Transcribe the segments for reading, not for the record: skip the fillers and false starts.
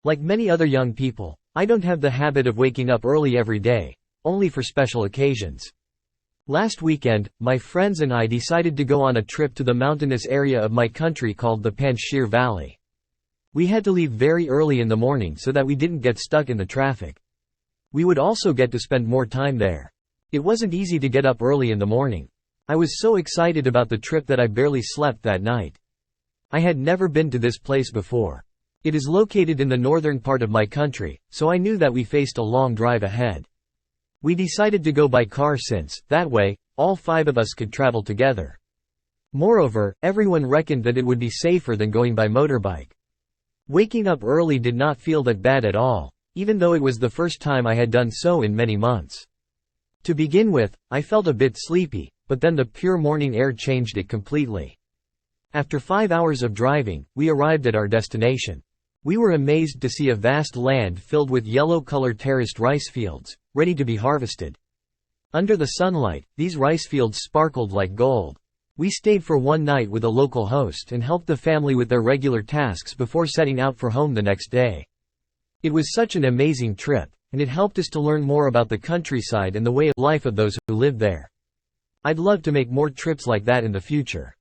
Like many other young people, I don't have the habit of waking up early every day, only for special occasions. Last weekend, my friends and I decided to go on a trip to the mountainous area of my country called the Panjshir Valley. We had to leave very early in the morning so that we didn't get stuck in the traffic. We would also get to spend more time there. It wasn't easy to get up early in the morning. I was so excited about the trip that I barely slept that night. I had never been to this place before. It is located in the northern part of my country, so I knew that we faced a long drive ahead. We decided to go by car since, that way, all 5 of us could travel together. Moreover, everyone reckoned that it would be safer than going by motorbike. Waking up early did not feel that bad at all, even though it was the first time I had done so in many months. To begin with, I felt a bit sleepy, but then the pure morning air changed it completely. After 5 hours of driving, we arrived at our destination. We were amazed to see a vast land filled with yellow-colored terraced rice fields, ready to be harvested. Under the sunlight, these rice fields sparkled like gold. We stayed for one night with a local host and helped the family with their regular tasks before setting out for home the next day. It was such an amazing trip, and it helped us to learn more about the countryside and the way of life of those who live there. I'd love to make more trips like that in the future.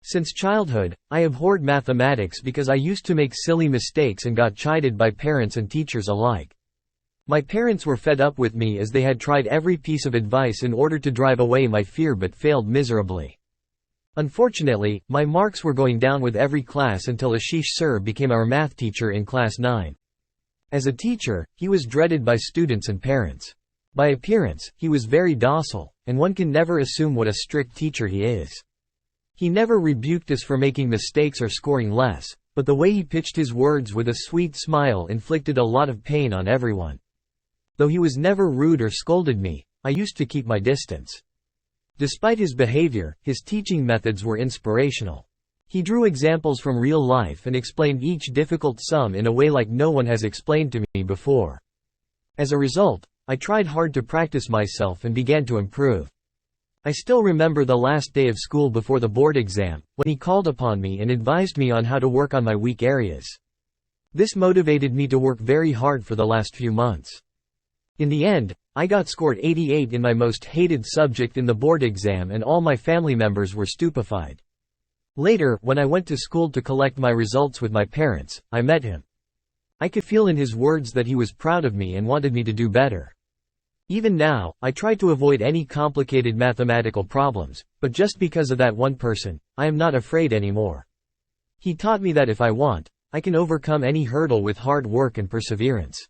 Since childhood, I abhorred mathematics because I used to make silly mistakes and got chided by parents and teachers alike. My parents were fed up with me as they had tried every piece of advice in order to drive away my fear but failed miserably. Unfortunately, my marks were going down with every class until Ashish Sir became our math teacher in class 9. As a teacher, he was dreaded by students and parents. By appearance, he was very docile, and one can never assume what a strict teacher he is. He never rebuked us for making mistakes or scoring less, but the way he pitched his words with a sweet smile inflicted a lot of pain on everyone. Though he was never rude or scolded me, I used to keep my distance. Despite his behavior, his teaching methods were inspirational. He drew examples from real life and explained each difficult sum in a way like no one has explained to me before. As a result, I tried hard to practice myself and began to improve. I still remember the last day of school before the board exam, when he called upon me and advised me on how to work on my weak areas. This motivated me to work very hard for the last few months. In the end, I got scored 88 in my most hated subject in the board exam and all my family members were stupefied. Later, when I went to school to collect my results with my parents, I met him. I could feel in his words that he was proud of me and wanted me to do better. Even now, I try to avoid any complicated mathematical problems, but just because of that one person, I am not afraid anymore. He taught me that if I want, I can overcome any hurdle with hard work and perseverance.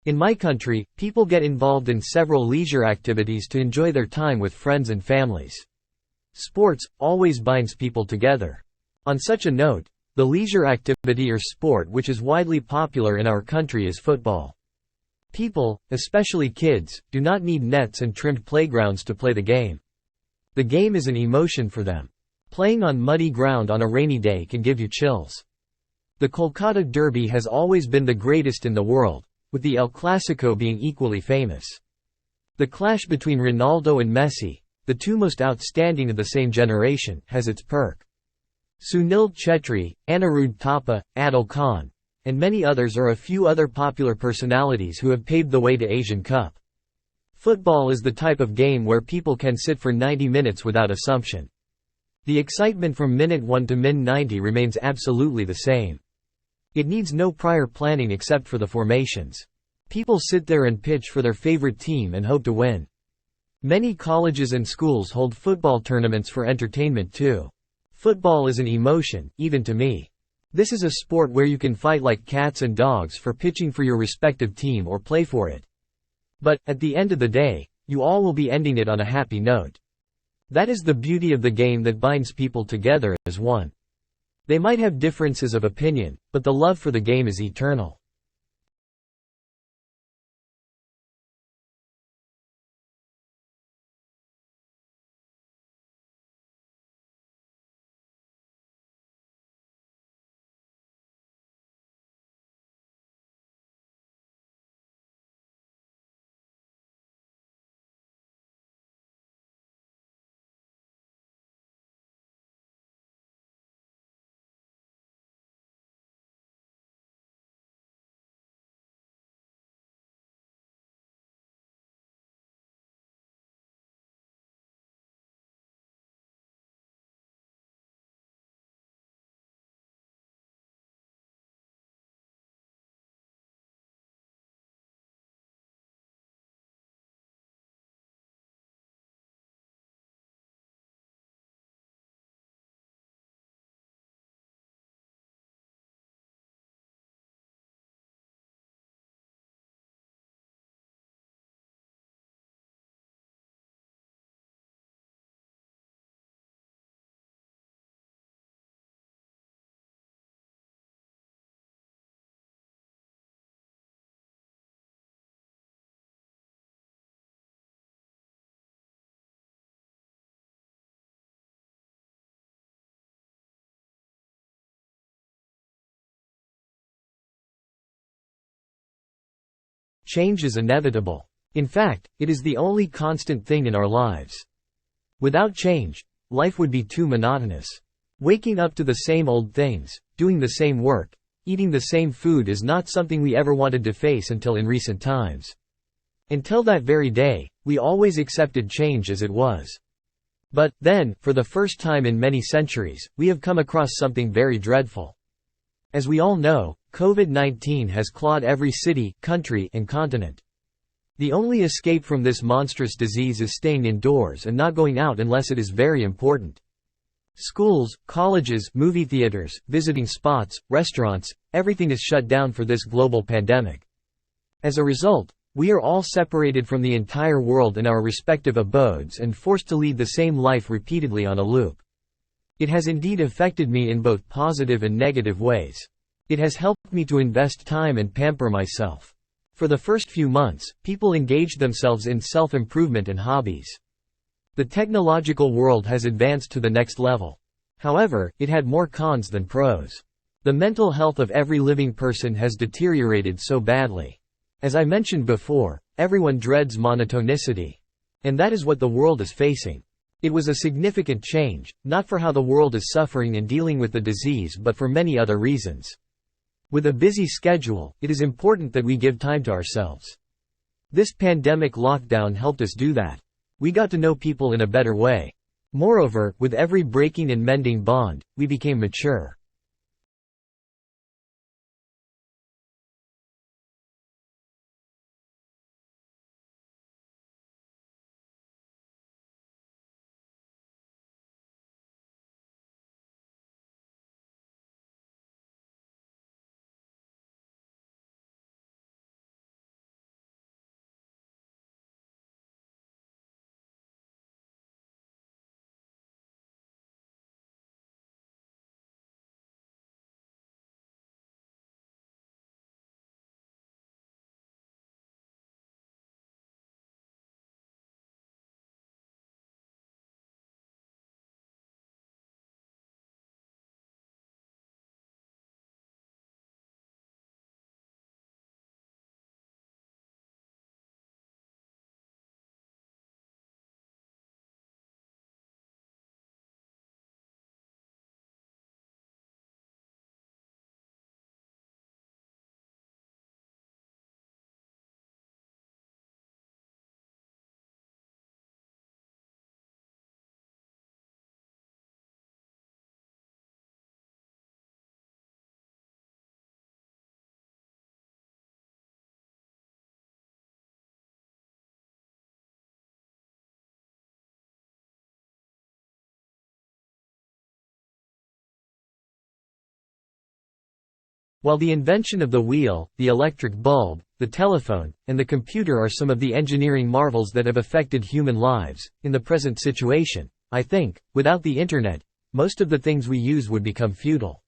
In my country, people get involved in several leisure activities to enjoy their time with friends and families. Sports always binds people together. On such a note, the leisure activity or sport which is widely popular in our country is football. People, especially kids, do not need nets and trimmed playgrounds to play the game. The game is an emotion for them. Playing on muddy ground on a rainy day can give you chills. The Kolkata Derby has always been the greatest in the world, with the El Clasico being equally famous. The clash between Ronaldo and Messi, the two most outstanding of the same generation, has its perk. Sunil Chetri, Anirudh Thapa, Adil Khan, and many others are a few other popular personalities who have paved the way to Asian Cup. Football is the type of game where people can sit for 90 minutes without assumption. The excitement from minute 1 to min 90 remains absolutely the same. It needs no prior planning except for the formations. People sit there and pitch for their favorite team and hope to win. Many colleges and schools hold football tournaments for entertainment too. Football is an emotion, even to me. This is a sport where you can fight like cats and dogs for pitching for your respective team or play for it. But, at the end of the day, you all will be ending it on a happy note. That is the beauty of the game that binds people together as one. They might have differences of opinion, but the love for the game is eternal. Change is inevitable. In fact, it is the only constant thing in our lives. Without change, life would be too monotonous. Waking up to the same old things, doing the same work, eating the same food is not something we ever wanted to face until in recent times. Until that very day, we always accepted change as it was. But, then, for the first time in many centuries, we have come across something very dreadful. As we all know, COVID-19 has clawed every city, country, and continent. The only escape from this monstrous disease is staying indoors and not going out unless it is very important. Schools, colleges, movie theaters, visiting spots, restaurants, everything is shut down for this global pandemic. As a result, we are all separated from the entire world in our respective abodes and forced to lead the same life repeatedly on a loop. It has indeed affected me in both positive and negative ways. It has helped me to invest time and pamper myself. For the first few months, people engaged themselves in self-improvement and hobbies. The technological world has advanced to the next level. However, it had more cons than pros. The mental health of every living person has deteriorated so badly. As I mentioned before, everyone dreads monotonicity. And that is what the world is facing. It was a significant change, not for how the world is suffering and dealing with the disease but for many other reasons. With a busy schedule, it is important that we give time to ourselves. This pandemic lockdown helped us do that. We got to know people in a better way. Moreover, with every breaking and mending bond, we became mature. While the invention of the wheel, the electric bulb, the telephone, and the computer are some of the engineering marvels that have affected human lives, in the present situation, I think, without the Internet, most of the things we use would become futile.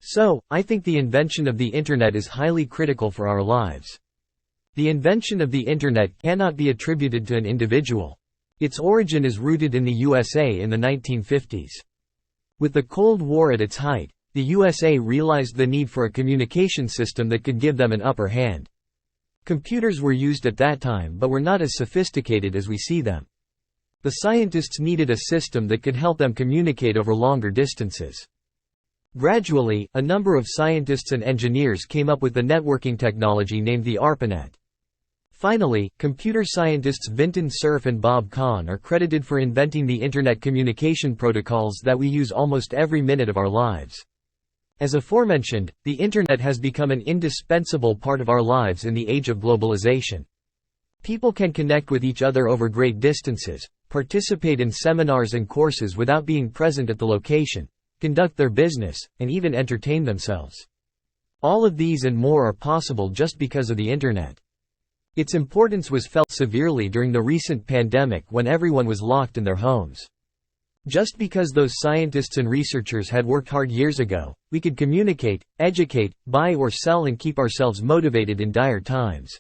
So, I think the invention of the Internet is highly critical for our lives. The invention of the Internet cannot be attributed to an individual. Its origin is rooted in the USA in the 1950s. With the Cold War at its height, the USA realized the need for a communication system that could give them an upper hand. Computers were used at that time but were not as sophisticated as we see them. The scientists needed a system that could help them communicate over longer distances. Gradually, a number of scientists and engineers came up with the networking technology named the ARPANET. Finally, computer scientists Vinton Cerf and Bob Kahn are credited for inventing the Internet communication protocols that we use almost every minute of our lives. As aforementioned, the Internet has become an indispensable part of our lives in the age of globalization. People can connect with each other over great distances, participate in seminars and courses without being present at the location, conduct their business, and even entertain themselves. All of these and more are possible just because of the Internet. Its importance was felt severely during the recent pandemic when everyone was locked in their homes. Just because those scientists and researchers had worked hard years ago, we could communicate, educate, buy or sell and keep ourselves motivated in dire times.